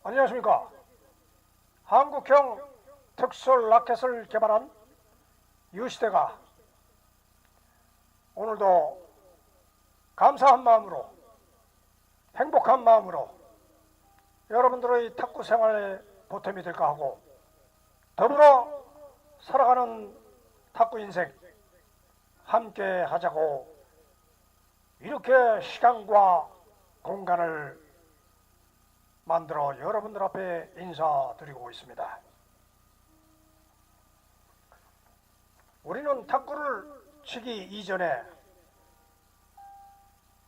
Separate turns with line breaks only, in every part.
안녕하십니까. 한국형 특수 라켓을 개발한 유시대가 오늘도 감사한 마음으로, 행복한 마음으로 여러분들의 탁구 생활에 보탬이 될까 하고, 더불어 살아가는 탁구 인생 함께 하자고 이렇게 시간과 공간을 만들어 여러분들 앞에 인사드리고 있습니다. 우리는 탁구를 치기 이전에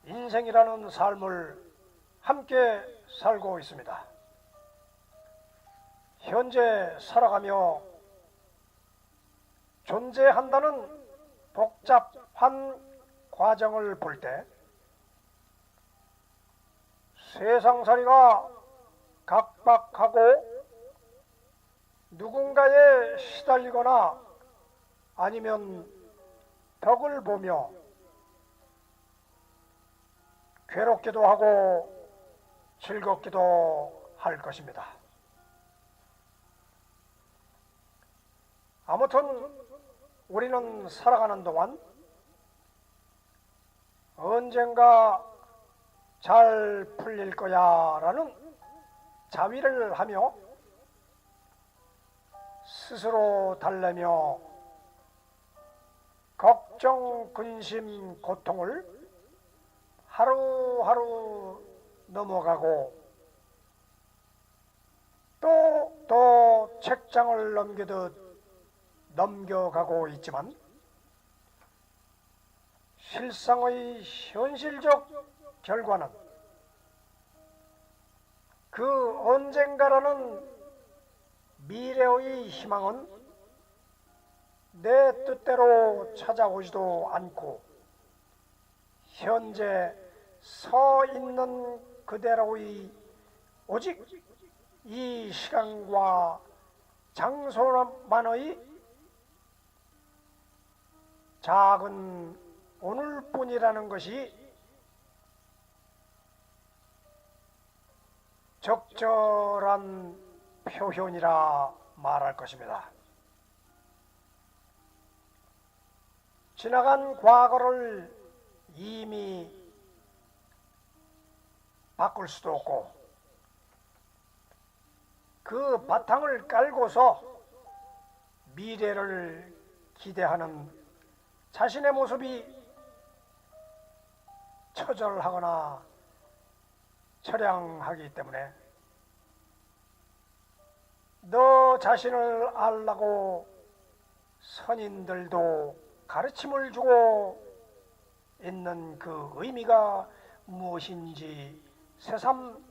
인생이라는 삶을 함께 살고 있습니다. 현재 살아가며 존재한다는 복잡한 과정을 볼 때 세상살이가 각박하고 누군가에 시달리거나 아니면 덕을 보며 괴롭기도 하고 즐겁기도 할 것입니다. 아무튼 우리는 살아가는 동안 언젠가 잘 풀릴 거야 라는 자위를 하며 스스로 달래며 걱정, 근심, 고통을 하루하루 넘어가고 또 책장을 넘기듯 넘겨가고 있지만, 실상의 현실적 결과는 그 언젠가라는 미래의 희망은 내 뜻대로 찾아오지도 않고 현재 서 있는 그대로의 오직 이 시간과 장소만의 작은 오늘뿐이라는 것이 적절한 표현이라 말할 것입니다. 지나간 과거를 이미 바꿀 수도 없고, 그 바탕을 깔고서 미래를 기대하는 자신의 모습이 처절하거나 처량하기 때문에 너 자신을 알라고 선인들도 가르침을 주고 있는 그 의미가 무엇인지 새삼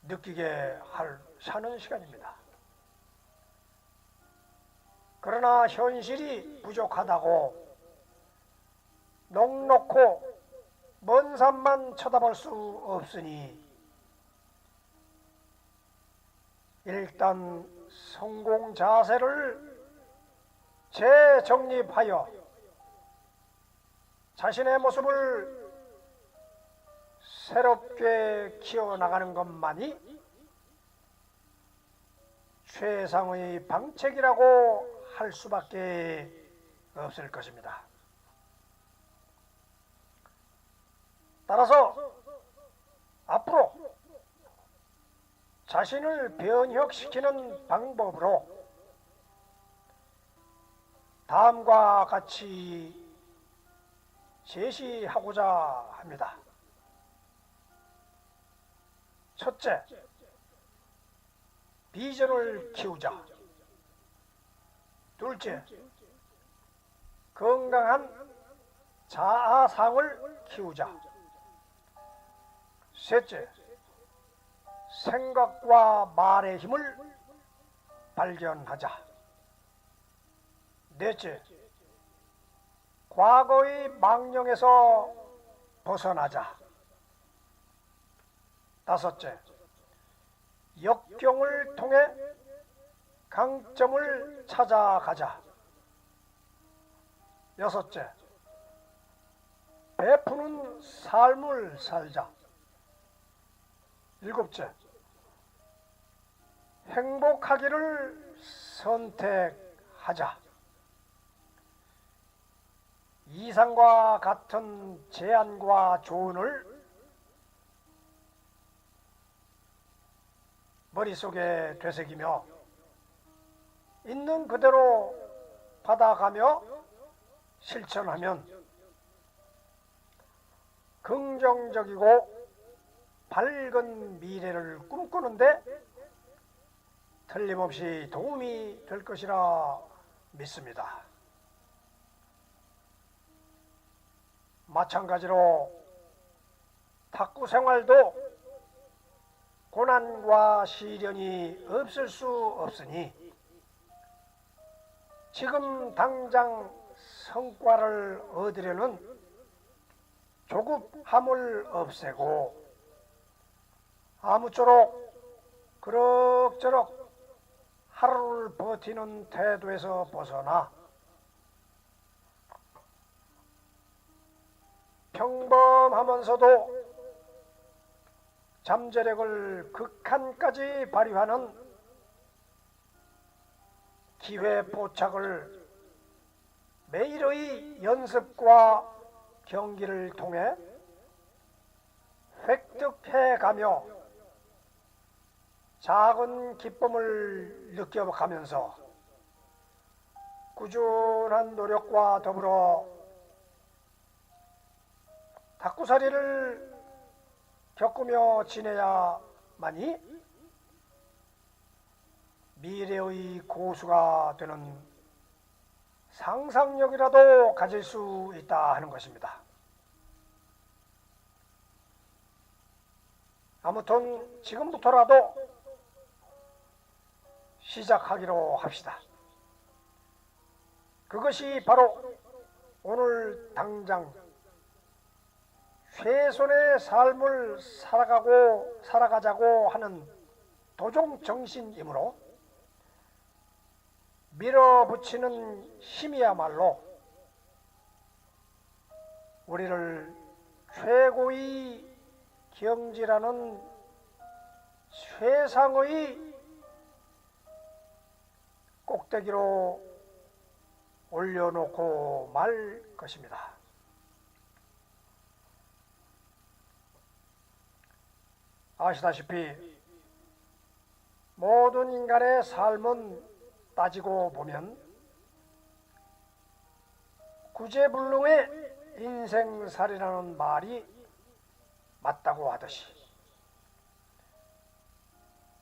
느끼게 사는 시간입니다. 그러나 현실이 부족하다고 넉넉고 먼 산만 쳐다볼 수 없으니 일단 성공 자세를 재정립하여 자신의 모습을 새롭게 키워나가는 것만이 최상의 방책이라고 할 수밖에 없을 것입니다. 따라서 앞으로 자신을 변혁시키는 방법으로 다음과 같이 제시하고자 합니다. 첫째, 비전을 키우자. 둘째, 건강한 자아상을 키우자. 셋째, 생각과 말의 힘을 발견하자. 넷째, 과거의 망령에서 벗어나자. 다섯째, 역경을 통해 강점을 찾아가자. 여섯째, 베푸는 삶을 살자. 7째, 행복하기를 선택하자. 이상과 같은 제안과 조언을 머릿속에 되새기며 있는 그대로 받아가며 실천하면 긍정적이고 밝은 미래를 꿈꾸는데 틀림없이 도움이 될 것이라 믿습니다. 마찬가지로 탁구 생활도 고난과 시련이 없을 수 없으니 지금 당장 성과를 얻으려는 조급함을 없애고 아무쪼록 그럭저럭 하루를 버티는 태도에서 벗어나 평범하면서도 잠재력을 극한까지 발휘하는 기회 포착을 매일의 연습과 경기를 통해 획득해가며 작은 기쁨을 느껴가면서 꾸준한 노력과 더불어 탁구살이를 겪으며 지내야만이 미래의 고수가 되는 상상력이라도 가질 수 있다 하는 것입니다. 아무튼 지금부터라도 시작하기로 합시다. 그것이 바로 오늘 당장 최선의 삶을 살아가자고 하는 도종 정신이므로 밀어붙이는 힘이야말로 우리를 최고의 경지라는 최상의 꼭대기로 올려놓고 말 것입니다. 아시다시피 모든 인간의 삶은 따지고 보면 구제불능의 인생살이라는 말이 맞다고 하듯이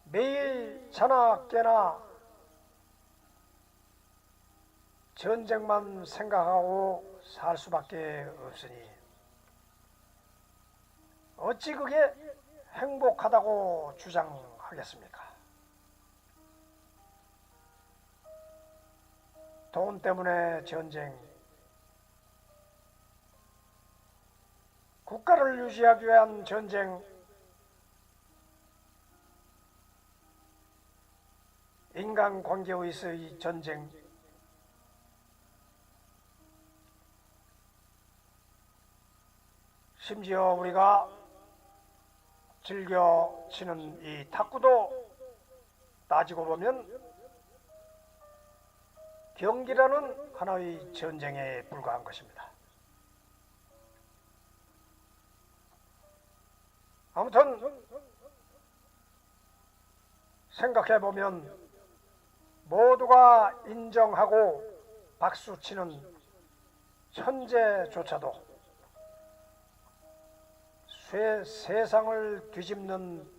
매일 자나 깨나 전쟁만 생각하고 살 수밖에 없으니 어찌 그게 행복하다고 주장하겠습니까? 돈 때문에 전쟁, 국가를 유지하기 위한 전쟁, 인간관계에서의 전쟁, 심지어 우리가 즐겨 치는 이 탁구도 따지고 보면 경기라는 하나의 전쟁에 불과한 것입니다. 아무튼 생각해보면 모두가 인정하고 박수치는 천재조차도 세상을 뒤집는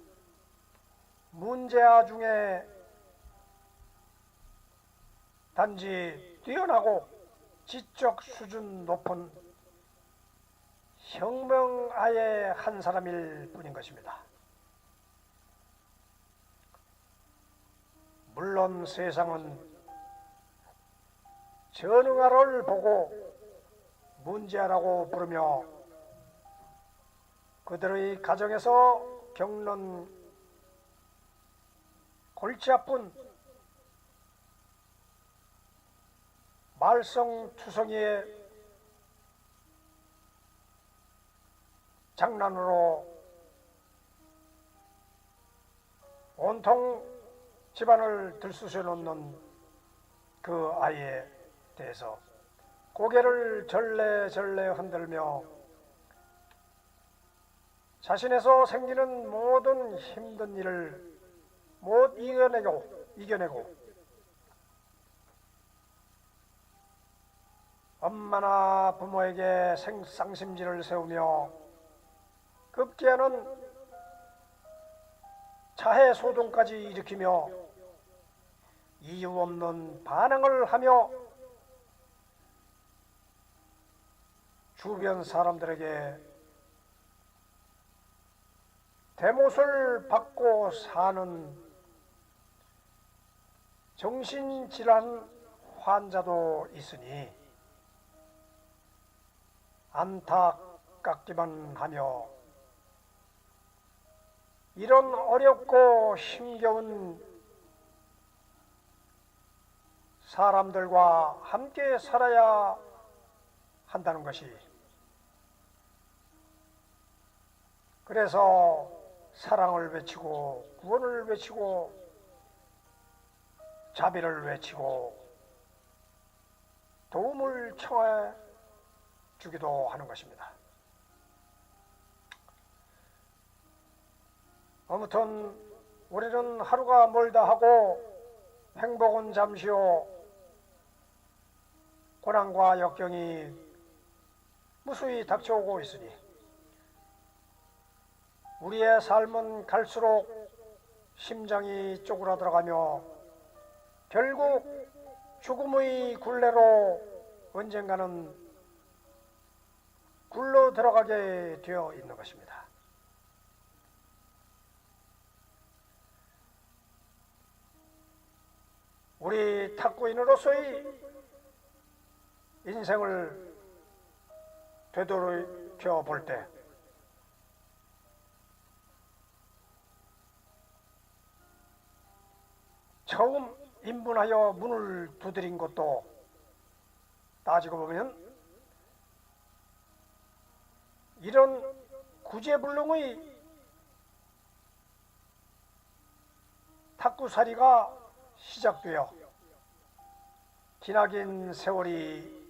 문제아 중에 단지 뛰어나고 지적 수준 높은 혁명아의 한 사람일 뿐인 것입니다. 물론 세상은 전응아를 보고 문제아라고 부르며 그들의 가정에서 겪는 골치 아픈 말썽투성이의 장난으로 온통 집안을 들쑤셔 놓는 그 아이에 대해서 고개를 절레절레 흔들며 자신에서 생기는 모든 힘든 일을 못 이겨내고 엄마나 부모에게 쌍심지를 세우며 급기야는 자해소동까지 일으키며 이유 없는 반항을 하며 주변 사람들에게 대못을 받고 사는 정신질환 환자도 있으니 안타깝기만 하며 이런 어렵고 힘겨운 사람들과 함께 살아야 한다는 것이, 그래서 사랑을 외치고 구원을 외치고 자비를 외치고 도움을 청해 주기도 하는 것입니다. 아무튼 우리는 하루가 멀다 하고 행복은 잠시요 고난과 역경이 무수히 닥쳐오고 있으니 우리의 삶은 갈수록 심장이 쪼그라들어가며 결국 죽음의 굴레로 언젠가는 굴러 들어가게 되어 있는 것입니다. 우리 탁구인으로서의 인생을 되돌이켜 볼 때 처음 입문하여 문을 두드린 것도 따지고 보면 이런 구제불능의 탁구살이가 시작되어 기나긴 세월이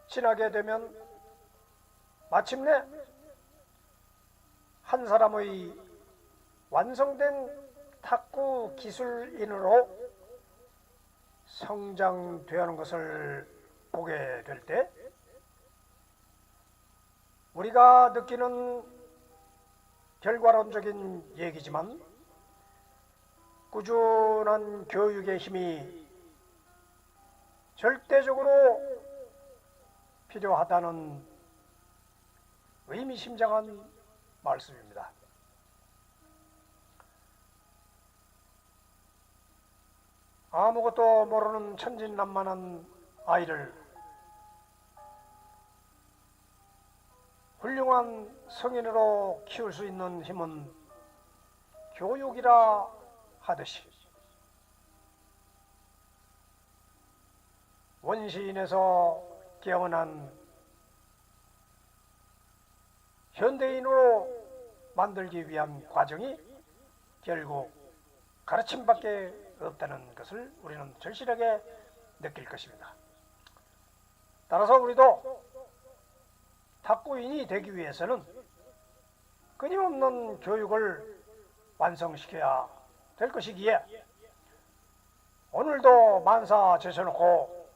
지나게 되면 마침내 한 사람의 완성된 탁구 기술인으로 성장되어가는 것을 보게 될 때 우리가 느끼는 결과론적인 얘기지만 꾸준한 교육의 힘이 절대적으로 필요하다는 의미심장한 말씀입니다. 아무것도 모르는 천진난만한 아이를 훌륭한 성인으로 키울 수 있는 힘은 교육이라 하듯이 원시인에서 깨어난 현대인으로 만들기 위한 과정이 결국 가르침밖에 없다는 것을 우리는 절실하게 느낄 것입니다. 따라서 우리도 탁구인이 되기 위해서는 끊임없는 교육을 완성시켜야 될 것이기에 오늘도 만사 제쳐놓고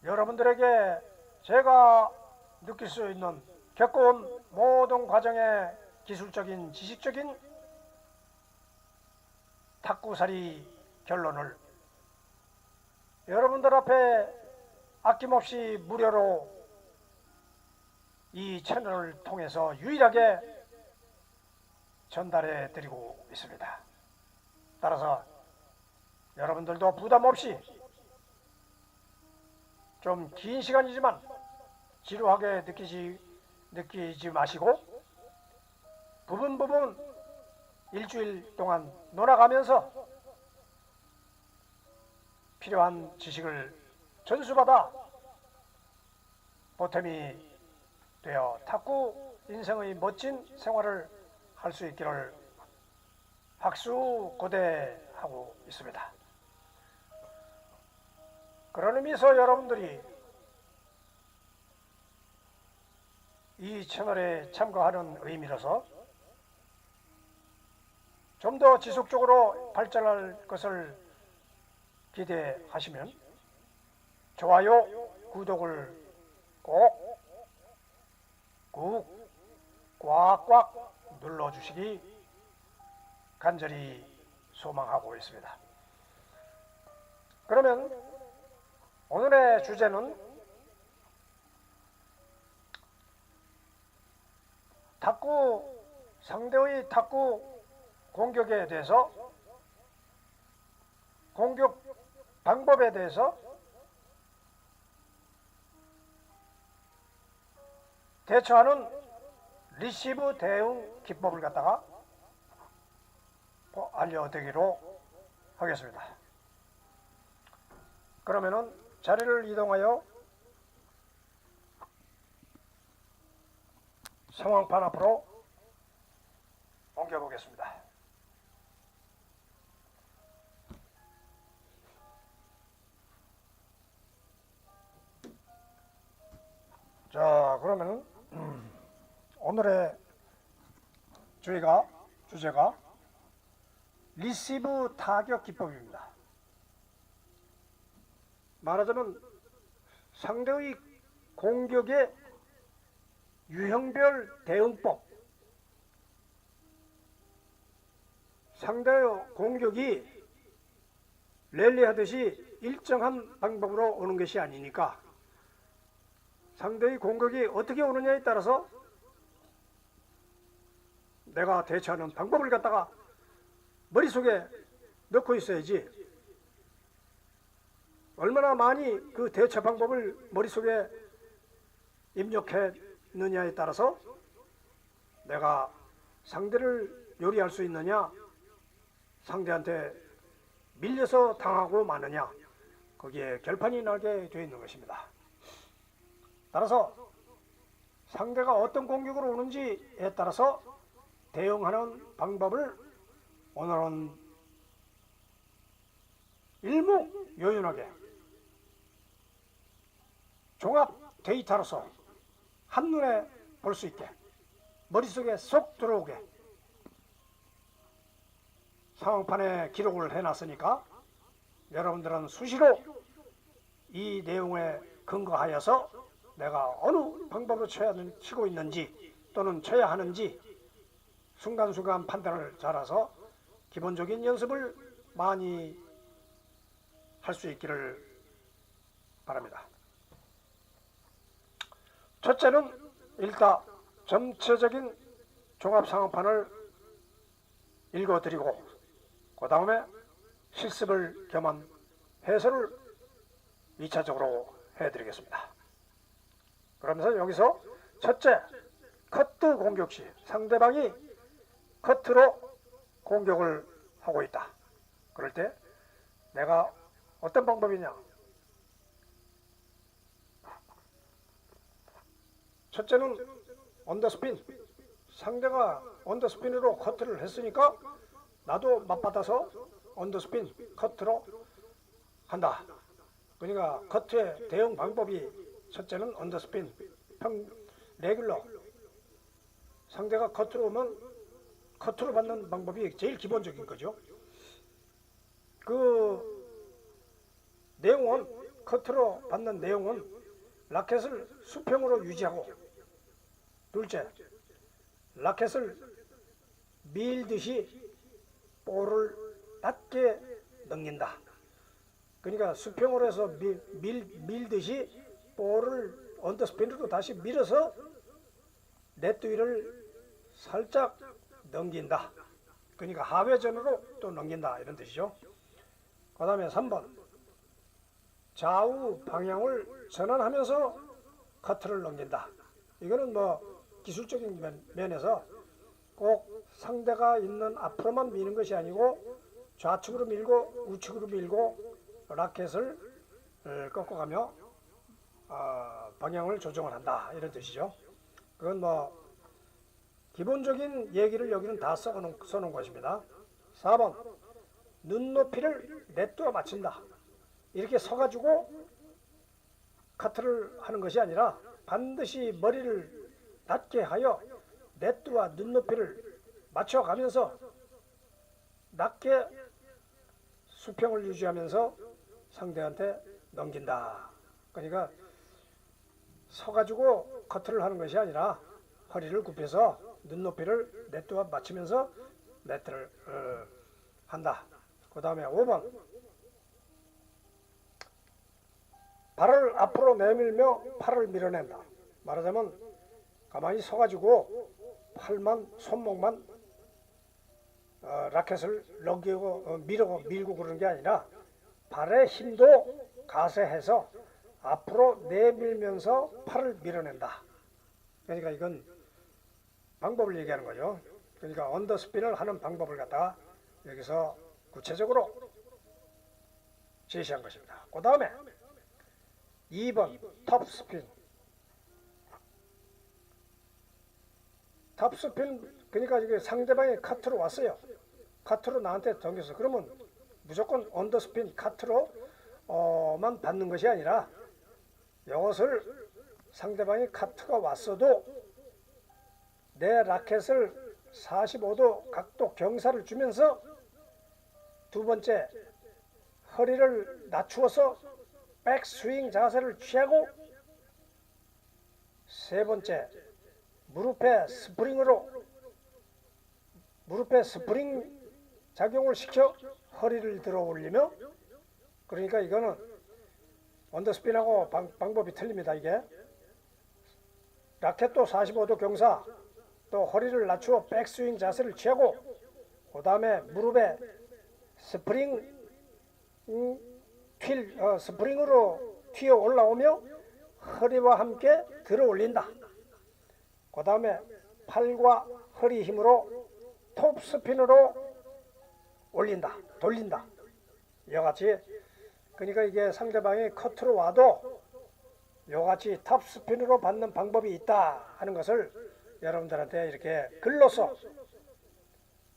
여러분들에게 제가 느낄 수 있는 겪어온 모든 과정의 기술적인 지식적인 탁구살이 결론을 여러분들 앞에 아낌없이 무료로 이 채널을 통해서 유일하게 전달해 드리고 있습니다. 따라서 여러분들도 부담 없이 좀 긴 시간이지만 지루하게 느끼지 마시고 부분 일주일 동안 놀아가면서 필요한 지식을 전수받아 보탬이 되어 탁구 인생의 멋진 생활을 할 수 있기를 박수고대하고 있습니다. 그런 의미에서 여러분들이 이 채널에 참가하는 의미로서 좀 더 지속적으로 발전할 것을 기대하시면 좋아요, 구독을 꼭 꽉꽉 눌러주시기 간절히 소망하고 있습니다. 그러면 오늘의 주제는 상대의 탁구 공격에 대해서, 공격 방법에 대해서 대처하는 리시브 대응 기법을 갖다가 알려드리기로 하겠습니다. 그러면은 자리를 이동하여 상황판 앞으로 옮겨보겠습니다. 자, 그러면 오늘의 주제가 리시브 타격 기법입니다. 말하자면 상대의 공격의 유형별 대응법, 상대의 공격이 랠리하듯이 일정한 방법으로 오는 것이 아니니까 상대의 공격이 어떻게 오느냐에 따라서 내가 대처하는 방법을 갖다가 머릿속에 넣고 있어야지, 얼마나 많이 그 대처 방법을 머릿속에 입력했느냐에 따라서 내가 상대를 요리할 수 있느냐, 상대한테 밀려서 당하고 마느냐, 거기에 결판이 나게 되어 있는 것입니다. 따라서 상대가 어떤 공격으로 오는지에 따라서 대응하는 방법을 오늘은 일목요연하게 종합 데이터로서 한눈에 볼 수 있게, 머릿속에 쏙 들어오게 상황판에 기록을 해놨으니까 여러분들은 수시로 이 내용에 근거하여서 내가 어느 방법으로 치고 있는지 또는 쳐야 하는지 순간순간 판단을 잘해서 기본적인 연습을 많이 할 수 있기를 바랍니다. 첫째는 일단 전체적인 종합상황판을 읽어드리고 그 다음에 실습을 겸한 해설을 2차적으로 해드리겠습니다. 그러면서 여기서 첫째, 커트 공격 시 상대방이 커트로 공격을 하고 있다. 그럴 때 내가 어떤 방법이냐? 첫째는 언더스핀. 상대가 언더스핀으로 커트를 했으니까 나도 맞받아서 언더스핀 커트로 한다. 그러니까 커트의 대응 방법이 첫째는 언더스핀, 레귤러. 상대가 커트로 오면 커트로 받는 방법이 제일 기본적인 거죠. 그 내용은, 커트로 받는 내용은 라켓을 수평으로 유지하고, 둘째, 라켓을 밀듯이 볼을 낮게 넘긴다. 그러니까 수평으로 해서 밀듯이 볼을 언더스핀으로 다시 밀어서 네트 위를 살짝 넘긴다. 그러니까 하회전으로 또 넘긴다, 이런 뜻이죠. 그 다음에 3번, 좌우 방향을 전환하면서 커트를 넘긴다. 이거는 뭐 기술적인 면에서 꼭 상대가 있는 앞으로만 미는 것이 아니고 좌측으로 밀고 우측으로 밀고 라켓을 꺾어가며 방향을 조정을 한다, 이런 뜻이죠. 그건 뭐 기본적인 얘기를 여기는 다 써놓은 것입니다. 4번 눈높이를 내뚜어 맞춘다. 이렇게 서가지고 카트를 하는 것이 아니라 반드시 머리를 낮게 하여 내뚜와 눈높이를 맞춰가면서 낮게 수평을 유지하면서 상대한테 넘긴다. 그러니까 서가지고 커트를 하는 것이 아니라 허리를 굽혀서 눈높이를 네트와 맞추면서 네트를 한다. 그 다음에 5번 발을 앞으로 내밀며 팔을 밀어낸다. 말하자면 가만히 서가지고 팔만 손목만 라켓을 넘기고 밀고 그러는 게 아니라 발의 힘도 가세해서 앞으로 내밀면서 팔을 밀어낸다. 그러니까 이건 방법을 얘기하는 거죠. 그러니까 언더스핀을 하는 방법을 갖다가 여기서 구체적으로 제시한 것입니다. 그 다음에 2번 톱스핀. 톱스핀 그러니까 이게 상대방이 카트로 왔어요. 카트로 나한테 던졌어. 그러면 무조건 언더스핀 카트로만 받는 것이 아니라 이것을 상대방이 카트가 왔어도 내 라켓을 45도 각도 경사를 주면서 두 번째 허리를 낮추어서 백스윙 자세를 취하고 세 번째 무릎에 스프링 작용을 시켜 허리를 들어 올리며 그러니까 이거는 언더스핀하고 방법이 틀립니다. 이게 라켓도 45도 경사 또 허리를 낮추어 백스윙 자세를 취하고 그 다음에 무릎에 스프링으로 튀어 올라오며 허리와 함께 들어 올린다. 그 다음에 팔과 허리 힘으로 톱스핀으로 올린다. 돌린다. 이와 같이 그러니까 이게 상대방이 커트로 와도 이같이 톱스핀으로 받는 방법이 있다 하는 것을 여러분들한테 이렇게 글로써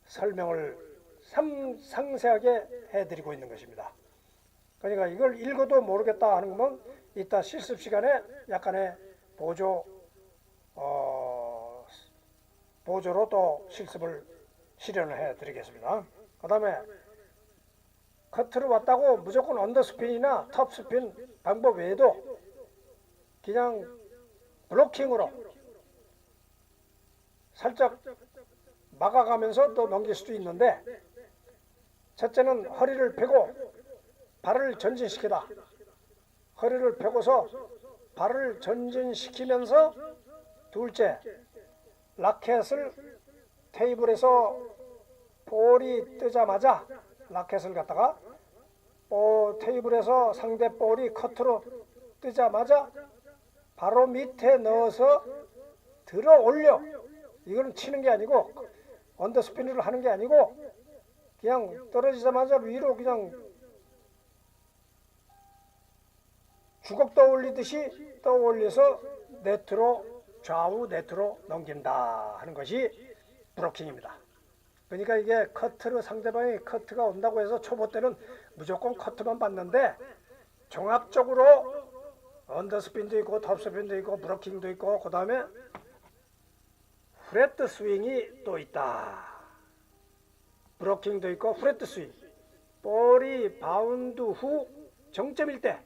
설명을 상세하게 해드리고 있는 것입니다. 그러니까 이걸 읽어도 모르겠다 하는 거면 이따 실습 시간에 약간의 보조로 또 실습을 실현을 해드리겠습니다. 그 다음에 커트로 왔다고 무조건 언더스핀이나 톱스핀 방법 외에도 그냥 블로킹으로 살짝 막아가면서 또 넘길 수도 있는데 첫째는 허리를 펴고 발을 전진시키다. 허리를 펴고서 발을 전진시키면서 둘째 라켓을 테이블에서 볼이 뜨자마자 라켓을 갖다가 테이블에서 상대 볼이 커트로 뜨자마자 바로 밑에 넣어서 들어 올려. 이거는 치는 게 아니고 언더스핀을 하는 게 아니고 그냥 떨어지자마자 위로 그냥 주걱 떠올리듯이 떠올려서 네트로 좌우 네트로 넘긴다 하는 것이 브로킹입니다. 그러니까 이게 커트로 상대방이 커트가 온다고 해서 초보 때는 무조건 커트만 받는데 종합적으로 언더스핀도 있고 톱스핀도 있고 브로킹도 있고 그 다음에 프렛 스윙이 또 있다. 브로킹도 있고 프렛 스윙. 볼이 바운드 후 정점일 때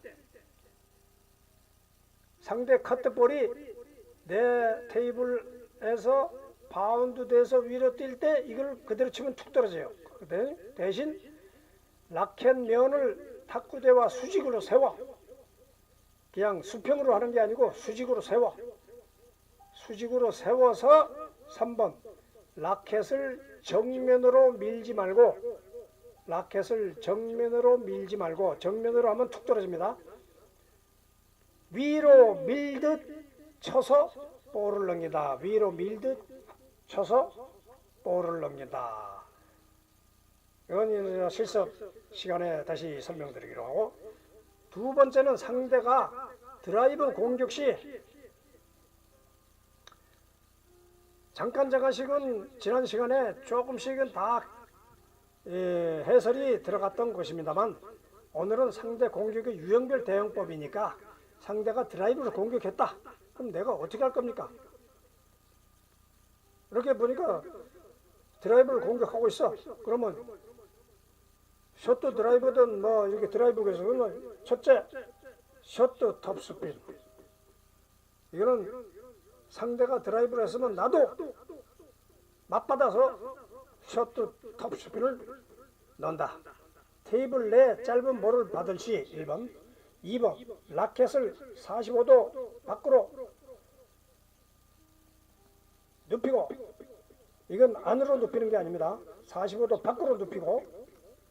상대 커트볼이 내 테이블에서 바운드 돼서 위로 뛸 때 이걸 그대로 치면 툭 떨어져요. 대신 라켓 면을 탁구대와 수직으로 세워. 그냥 수평으로 하는 게 아니고 수직으로 세워. 수직으로 세워서 3번 라켓을 정면으로 밀지 말고 정면으로 하면 툭 떨어집니다. 위로 밀듯 쳐서 볼을 넘긴다. 위로 밀듯 쳐서 볼을 넘긴다. 이건 실습 시간에 다시 설명드리기로 하고 두 번째는 상대가 드라이브 공격 시 잠깐 자가식은 지난 시간에 조금씩은 다 해설이 들어갔던 것입니다만, 오늘은 상대 공격의 유형별 대응법이니까 상대가 드라이브를 공격했다. 그럼 내가 어떻게 할 겁니까? 이렇게 보니까 드라이브를 공격하고 있어. 그러면 셔트 드라이브든 뭐 이렇게 드라이브에서 그러면 첫째 셔트 톱스핀. 이거는 상대가 드라이브를 했으면 나도 맞받아서 셔트 톱스핀을 넣는다. 테이블 내 짧은 볼을 받을 시 1번, 2번 라켓을 45도 밖으로 눕히고, 이건 안으로 눕히는 게 아닙니다. 45도 밖으로 눕히고,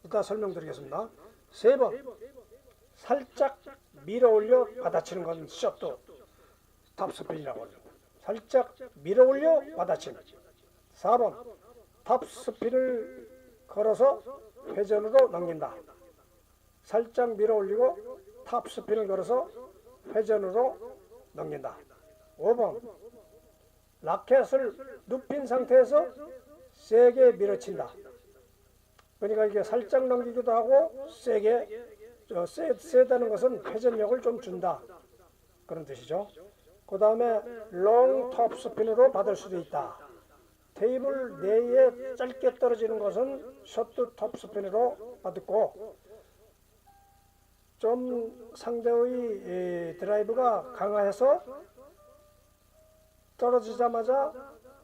이따 설명드리겠습니다. 3번 살짝 밀어 올려 받아치는 건 셔트 탑스핀이라고 합니다. 살짝 밀어 올려 받아치는. 4번 탑스핀을 걸어서 회전으로 넘긴다. 살짝 밀어 올리고 탑스핀을 걸어서 회전으로 넘긴다. 5번 라켓을 눕힌 상태에서 세게 밀어친다. 그러니까 이게 살짝 넘기기도 하고 세다는 것은 회전력을 좀 준다, 그런 뜻이죠. 그 다음에 롱 톱스핀으로 받을 수도 있다. 테이블 내에 짧게 떨어지는 것은 셔트 톱스핀으로 받고, 좀 상대의 드라이브가 강화해서 떨어지자마자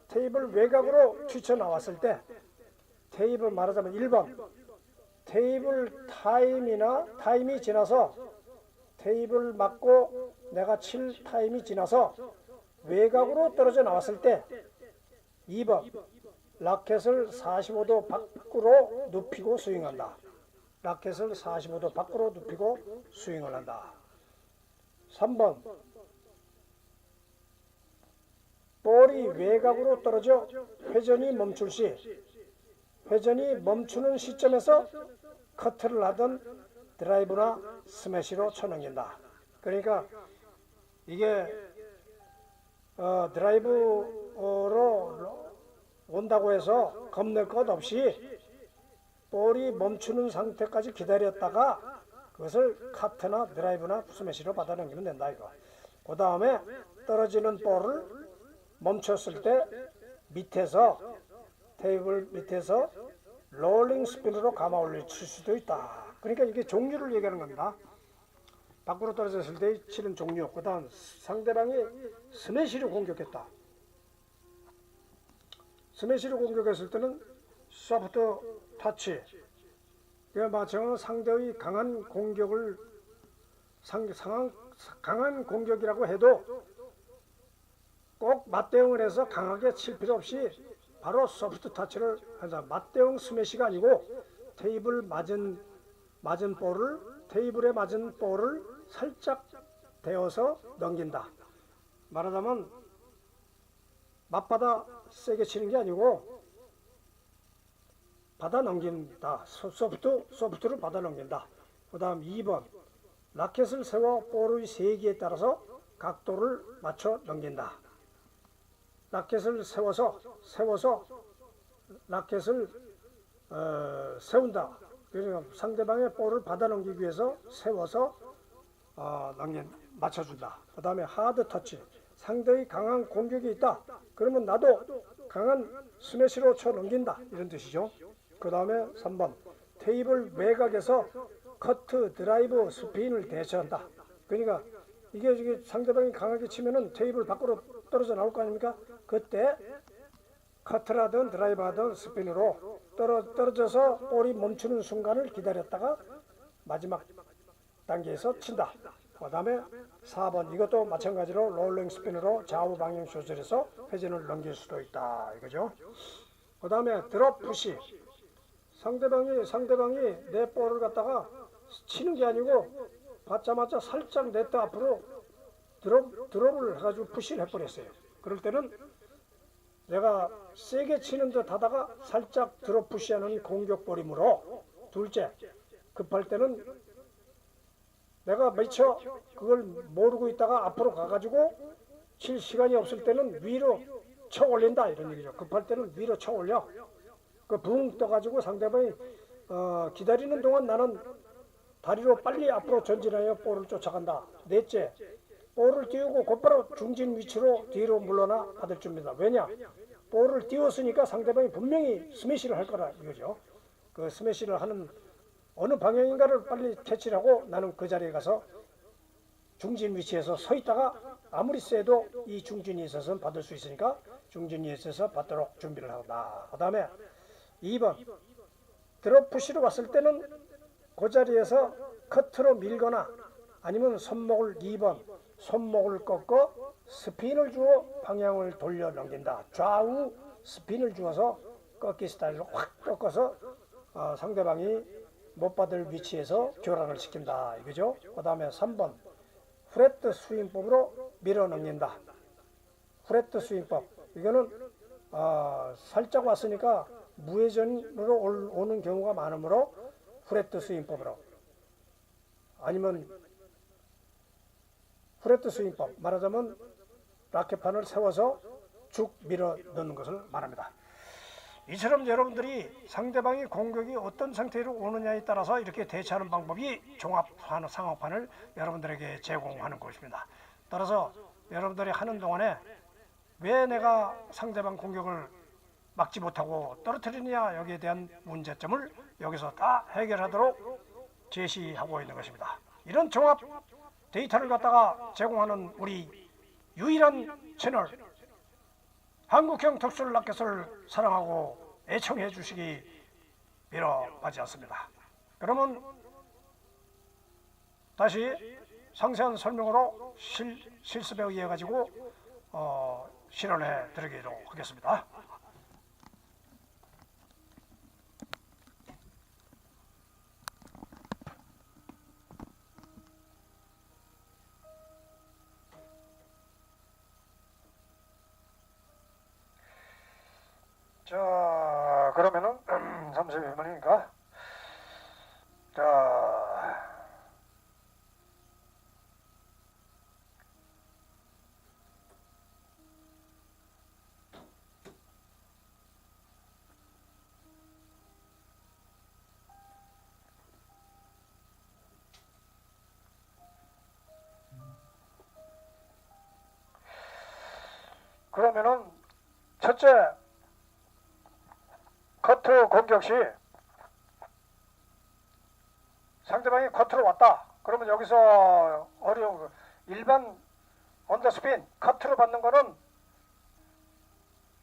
테이블 외곽으로 튀쳐나왔을 때, 테이블 말하자면 1번 테이블 타임이 지나서, 테이블 맞고 내가 칠 타임이 지나서 외곽으로 떨어져 나왔을 때, 2번 라켓을 45도 밖으로 눕히고 스윙한다. 라켓을 45도 밖으로 눕히고 스윙을 한다. 3번 볼이 외곽으로 떨어져 회전이 멈출 시, 회전이 멈추는 시점에서 커트를 하던 드라이브나 스매시로 쳐넘긴다. 그러니까 이게 드라이브로 온다고 해서 겁낼 것 없이 볼이 멈추는 상태까지 기다렸다가 그것을 카트나 드라이브나 스매시로 받아넘기면 된다 이거. 그 다음에 떨어지는 볼을 멈췄을 때 밑에서, 테이블 밑에서 롤링 스핀으로 감아 올려칠 수도 있다. 그러니까 이게 종류를 얘기하는 겁니다. 밖으로 떨어졌을 때 치는 종류. 그 다음 상대방이 스매시로 공격했다. 스매시로 공격했을 때는 소프트 터치. 이와 마찬가지로 상대의 강한 공격을 강한 공격이라고 해도 꼭 맞대응을 해서 강하게 칠 필요 없이 바로 소프트 터치를 하자. 맞대응 스매시가 아니고 테이블에 맞은 볼을 살짝 대어서 넘긴다. 말하자면 맞받아 세게 치는 게 아니고 받아 넘긴다. 소프트를 받아 넘긴다. 그 다음 2번 라켓을 세워 볼의 세기에 따라서 각도를 맞춰 넘긴다. 라켓을 세워서 라켓을 세운다. 그러니까 상대방의 볼을 받아 넘기기 위해서 세워서 맞춰준다. 그 다음에 하드 터치. 상대의 강한 공격이 있다. 그러면 나도 강한 스매시로 쳐 넘긴다. 이런 뜻이죠. 그 다음에 3번 테이블 외곽에서 커트, 드라이브, 스핀을 대처한다. 그러니까 이게 상대방이 강하게 치면은 테이블 밖으로 떨어져 나올 거 아닙니까? 그때 커트라든 드라이브하든 스핀으로 떨어져서 볼이 멈추는 순간을 기다렸다가 마지막 단계에서 친다. 그 다음에 4번 이것도 마찬가지로 롤링 스핀으로 좌우 방향 조절해서 회전을 넘길 수도 있다 이거죠. 그 다음에 드롭 푸시. 상대방이 내 볼을 갖다가 치는 게 아니고 받자마자 살짝 냈다 앞으로 드롭을 해가지고 푸시를 해버렸어요. 그럴 때는 내가 세게 치는 듯 하다가 살짝 드롭 푸시하는 공격볼이므로, 둘째 급할 때는 내가 미처 그걸 모르고 있다가 앞으로 가가지고 칠 시간이 없을 때는 위로 쳐 올린다 이런 얘기죠. 급할 때는 위로 쳐 올려. 그 붕 떠가지고 상대방이 기다리는 동안 나는 다리로 빨리 앞으로 전진하여 볼을 쫓아간다. 넷째, 볼을 띄우고 곧바로 중진 위치로 뒤로 물러나 받을 줍니다. 왜냐? 볼을 띄웠으니까 상대방이 분명히 스매시를 할 거라 이거죠. 그 스매시를 하는 어느 방향인가를 빨리 캐치를 하고 나는 그 자리에 가서 중진 위치에서 서 있다가 아무리 세도 이 중진이 있어서는 받을 수 있으니까 중진이 있어서 받도록 준비를 한다. 그 다음에 2번, 드롭푸시로 왔을 때는 그 자리에서 커트로 밀거나 아니면 손목을 2번, 손목을 꺾어 스핀을 주어 방향을 돌려 넘긴다. 좌우 스핀을 주어서 꺾기 스타일로 확 꺾어서 상대방이 못 받을 위치에서 교란을 시킨다. 이거죠. 그 다음에 3번, 프레트 스윙법으로 밀어 넘긴다. 프레트 스윙법. 이거는 살짝 왔으니까 무회전으로 오는 경우가 많으므로 프레트 스윙법으로, 아니면 프레트 스윙법, 말하자면 라켓판을 세워서 쭉 밀어 넣는 것을 말합니다. 이처럼 여러분들이 상대방이 공격이 어떤 상태로 오느냐에 따라서 이렇게 대처하는 방법이 종합 상황판을 여러분들에게 제공하는 것입니다. 따라서 여러분들이 하는 동안에 왜 내가 상대방 공격을 막지 못하고 떨어뜨리느냐, 여기에 대한 문제점을 여기서 다 해결하도록 제시하고 있는 것입니다. 이런 종합 데이터를 갖다가 제공하는 우리 유일한 채널, 한국형 덕술 라켓을 사랑하고 애청해 주시기 빌어가지 않습니다. 그러면 다시 상세한 설명으로 실습에 의해 가지고 실현해 드리도록 하겠습니다. 자, 그러면은 32분이니까 자, 그러면은 첫째, 커트 공격 시 상대방이 커트로 왔다. 그러면 여기서 어려운 일반 언더스핀 커트로 받는 거는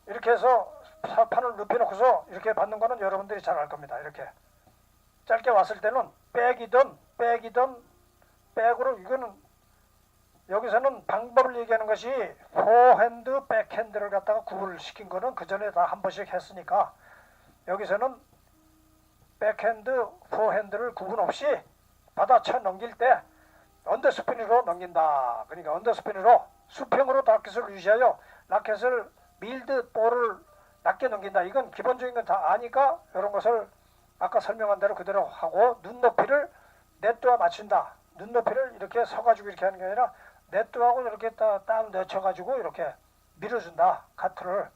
이렇게 해서 판을 눕혀놓고서 이렇게 받는 거는 여러분들이 잘 알 겁니다. 이렇게 짧게 왔을 때는 백이든 백으로, 이거는 여기서는 방법을 얘기하는 것이 포핸드, 백핸드를 갖다가 구분을 시킨 거는 그 전에 다 한 번씩 했으니까 여기서는 백핸드, 포핸드를 구분 없이 받아 쳐 넘길 때 언더스핀으로 넘긴다. 그러니까 언더스핀으로 수평으로 라켓을 유지하여 라켓을 밀듯 볼을 낮게 넘긴다. 이건 기본적인 건 다 아니까 이런 것을 아까 설명한 대로 그대로 하고, 눈높이를 네트와 맞춘다. 눈높이를 이렇게 서가지고 이렇게 하는 게 아니라 네트하고 이렇게 딱 넣쳐가지고 이렇게 밀어준다. 카트를.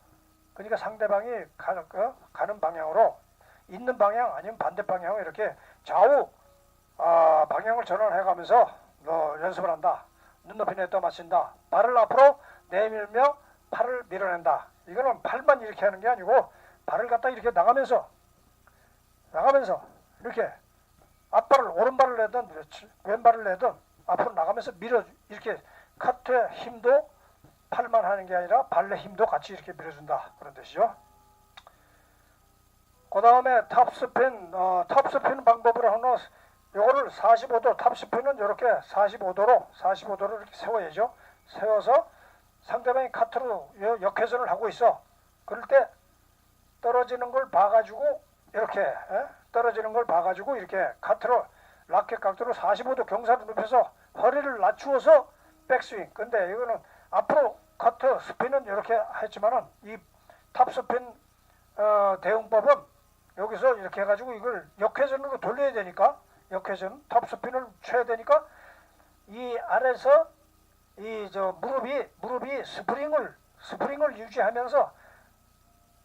그러니까 상대방이 가는 방향으로, 있는 방향 아니면 반대 방향으로 이렇게 좌우 방향을 전환해 가면서 연습을 한다. 눈높이 네트와 맞춘다. 발을 앞으로 내밀며 팔을 밀어낸다. 이거는 팔만 이렇게 하는 게 아니고 발을 갖다 이렇게 나가면서 이렇게 앞발을, 오른발을 내든 왼발을 내든 앞으로 나가면서 밀어, 이렇게 카트의 힘도 팔만 하는 게 아니라 발의 힘도 같이 이렇게 밀어준다. 그런 뜻이죠. 그 다음에 탑스핀 방법으로 하나, 요거를 45도, 탑스핀은 이렇게 45도로 이렇게 세워야죠. 세워서 상대방이 카트로 역회전을 하고 있어. 그럴 때 떨어지는 걸 봐가지고 이렇게 카트로 라켓 각도로 45도 경사를 높여서 허리를 낮추어서 백스윙. 근데 이거는 앞으로 커트 스핀은 이렇게 했지만은 이 탑스핀 대응법은 여기서 이렇게 해가지고 이걸 역회전으로 돌려야 되니까, 역회전 탑스핀을 쳐야 되니까 이 아래서 이 무릎이 스프링을 유지하면서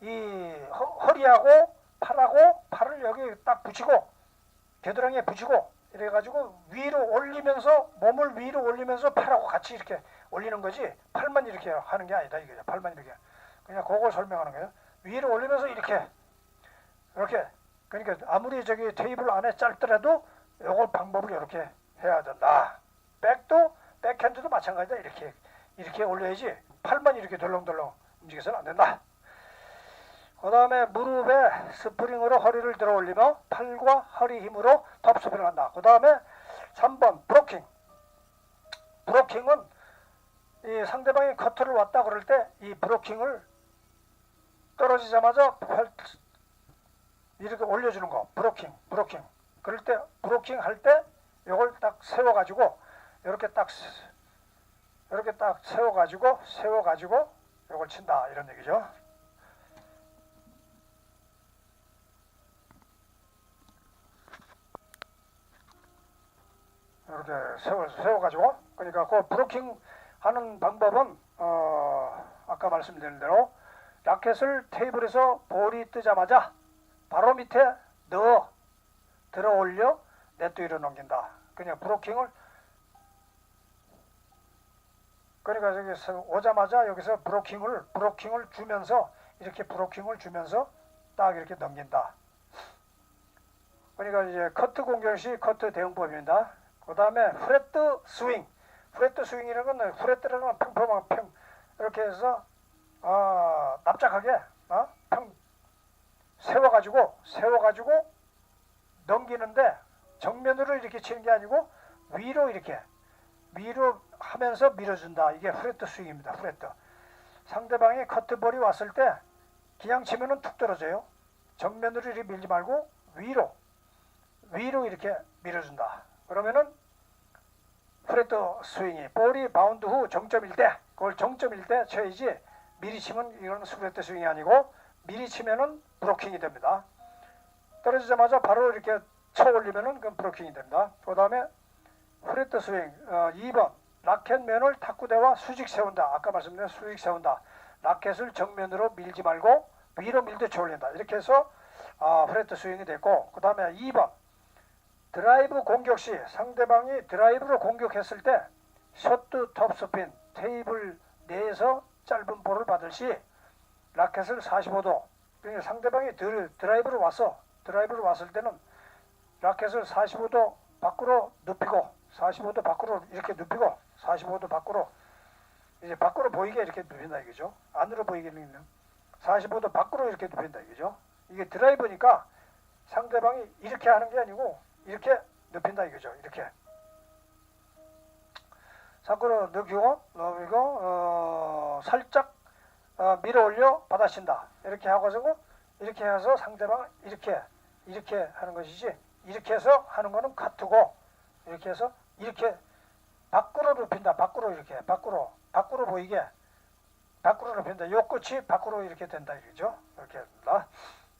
이 허리하고 팔하고 팔을 여기 딱 붙이고 겨드랑이에 붙이고 이래가지고 위로 올리면서 몸을 위로 올리면서 팔하고 같이 이렇게 올리는 거지 팔만 이렇게 하는 게 아니다 이거죠. 팔만 이렇게 그냥 그걸 설명하는 거예요. 위로 올리면서 이렇게 그러니까 아무리 저기 테이블 안에 짧더라도 요걸 방법을 이렇게 해야 된다. 백핸드도 마찬가지다. 이렇게 올려야지 팔만 이렇게 덜렁덜렁 움직여서는 안 된다. 그 다음에 무릎에 스프링으로 허리를 들어 올리며 팔과 허리 힘으로 톱스프링을 한다. 그 다음에 3번 브로킹. 브로킹은 이 상대방이 커트를 왔다 그럴 때 이 브로킹을 떨어지자마자 이렇게 올려주는 거. 브로킹. 그럴 때 브로킹 할 때 이걸 딱 세워가지고 이렇게 딱 세워가지고 이걸 친다 이런 얘기죠. 이렇게 세워가지고 그러니까 그 브로킹 하는 방법은 아까 말씀드린 대로 라켓을 테이블에서 볼이 뜨자마자 바로 밑에 들어 올려 네트 위로 넘긴다. 그냥 브로킹을 그러니까 여기서 오자마자 여기서 브로킹을 주면서 이렇게 브로킹을 주면서 딱 이렇게 넘긴다. 그러니까 이제 커트 공격 시 커트 대응법입니다. 그 다음에 프레트 스윙. 프레트 스윙이라는 건 프레트라는 건 평평한 평 이렇게 해서 납작하게 세워가지고 넘기는데 정면으로 이렇게 치는 게 아니고 위로 하면서 밀어준다. 이게 프레트 스윙입니다. 프레트. 상대방이 커트볼이 왔을 때 그냥 치면은 툭 떨어져요. 정면으로 이렇게 밀지 말고 위로 이렇게 밀어준다. 그러면은 프레트 스윙이 볼이 바운드 후 정점일 때 그걸 정점일 때 쳐야지 미리 치면 이건 프레트 스윙이 아니고 미리 치면은 브로킹이 됩니다. 떨어지자마자 바로 이렇게 쳐 올리면은 그건 브로킹이 됩니다. 그 다음에 프레트 스윙 2번 라켓면을 탁구대와 수직 세운다. 아까 말씀드린 수직 세운다. 라켓을 정면으로 밀지 말고 위로 밀듯 쳐 올린다. 이렇게 해서 프레트 스윙이 됐고 그 다음에 2번 드라이브 공격 시 상대방이 드라이브로 공격했을 때 셔트 톱스핀 테이블 내에서 짧은 볼을 받을 시 라켓을 45도 그러니까 상대방이 드라이브로 왔을 때는 라켓을 45도 밖으로 눕히고 45도 밖으로 이렇게 눕히고 45도 밖으로 이제 밖으로 보이게 이렇게 눕힌다 이거죠. 안으로 보이게는 45도 밖으로 이렇게 눕힌다 이거죠. 이게 드라이브니까 상대방이 이렇게 하는 게 아니고 이렇게 눕힌다 이거죠. 이렇게 밖으로 눕히고 살짝 밀어 올려 받아친다. 이렇게 하고서 이렇게 해서 상대방 이렇게 하는 것이지 이렇게 해서 하는 거는 카트고 이렇게 해서 이렇게 밖으로 눕힌다. 밖으로 이렇게 밖으로 보이게 밖으로 눕힌다. 요 끝이 밖으로 이렇게 된다 이거죠. 이렇게 된다.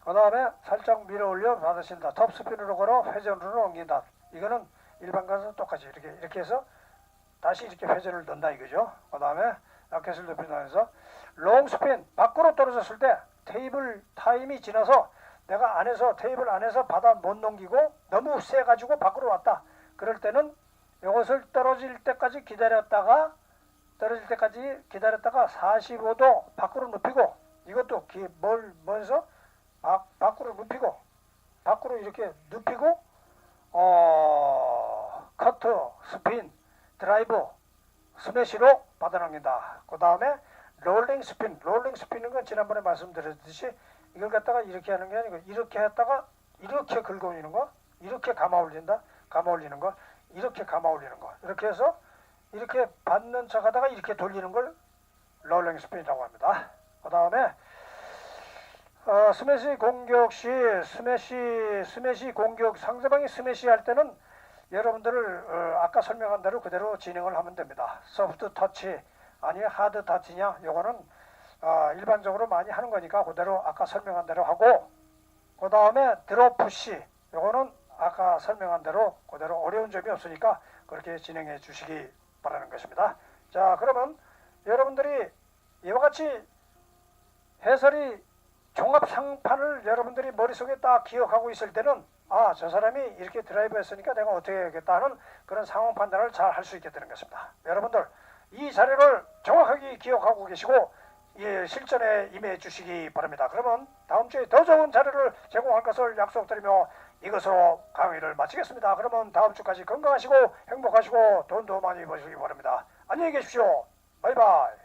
그 다음에 살짝 밀어 올려 받으신다. 톱스핀으로 걸어 회전으로 넘긴다. 이거는 일반 가서 똑같이 이렇게 해서 다시 이렇게 회전을 넣는다 이거죠. 그 다음에 라켓을 눕힌다면서 롱스핀 밖으로 떨어졌을 때 테이블 타임이 지나서 내가 테이블 안에서 받아 못 넘기고 너무 세가지고 밖으로 왔다. 그럴 때는 이것을 떨어질 때까지 기다렸다가 45도 밖으로 눕히고 이것도 멀서 밖으로 눕히고 밖으로 이렇게 눕히고 커트, 스핀, 드라이브, 스매시로 받아넘긴다. 그 다음에 롤링 스피는 건 지난번에 말씀드렸듯이 이걸 갖다가 이렇게 하는 게 아니고 이렇게 했다가 이렇게 긁어 올리는 거, 이렇게 감아 올리는 거, 이렇게 감아 올리는 거. 이렇게 해서 이렇게 받는 척 하다가 이렇게 돌리는 걸 롤링 스핀이라고 합니다. 그 다음에 스매시 공격 시 스매시 공격 상대방이 스매시 할 때는 여러분들 아까 설명한 대로 그대로 진행을 하면 됩니다. 소프트 터치 아니 하드 터치냐 요거는 일반적으로 많이 하는 거니까 그대로 아까 설명한 대로 하고 그 다음에 드롭 푸시 요거는 아까 설명한 대로 그대로 어려운 점이 없으니까 그렇게 진행해 주시기 바라는 것입니다. 자 그러면 여러분들이 이와 같이 해설이 종합상판을 여러분들이 머릿속에 딱 기억하고 있을 때는 아, 저 사람이 이렇게 드라이브 했으니까 내가 어떻게 해야겠다 하는 그런 상황 판단을 잘 할 수 있게 되는 것입니다. 여러분들 이 자료를 정확하게 기억하고 계시고 실전에 임해 주시기 바랍니다. 그러면 다음 주에 더 좋은 자료를 제공할 것을 약속드리며 이것으로 강의를 마치겠습니다. 그러면 다음 주까지 건강하시고 행복하시고 돈도 많이 버시기 바랍니다. 안녕히 계십시오. 바이바이.